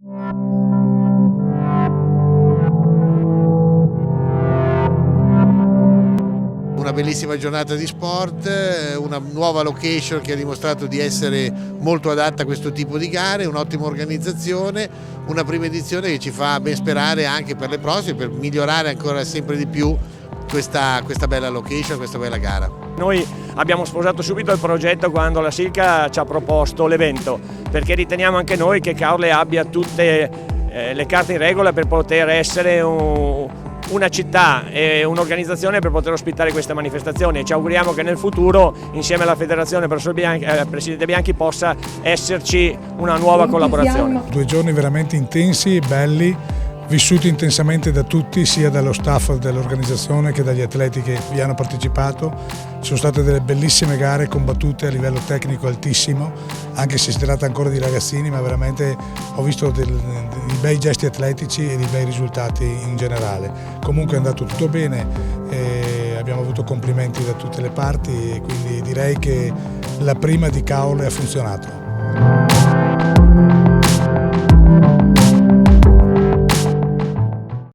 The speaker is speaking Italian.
Una bellissima giornata di sport, una nuova location che ha dimostrato di essere molto adatta a questo tipo di gare, un'ottima organizzazione, una prima edizione che ci fa ben sperare anche per le prossime, per migliorare ancora sempre di più questa bella location, questa bella gara. Noi abbiamo sposato subito il progetto quando la Silca ci ha proposto l'evento, perché riteniamo anche noi che Caorle abbia tutte le carte in regola per poter essere una città e un'organizzazione per poter ospitare queste manifestazioni, e ci auguriamo che nel futuro insieme alla Federazione Presidente Bianchi possa esserci una nuova collaborazione. 2 giorni veramente intensi e belli, vissuti intensamente da tutti, sia dallo staff dell'organizzazione che dagli atleti che vi hanno partecipato. Ci sono state delle bellissime gare combattute a livello tecnico altissimo, anche se si tratta ancora di ragazzini, ma veramente ho visto dei bei gesti atletici e dei bei risultati in generale. Comunque è andato tutto bene, abbiamo avuto complimenti da tutte le parti e quindi direi che la prima di Caorle ha funzionato.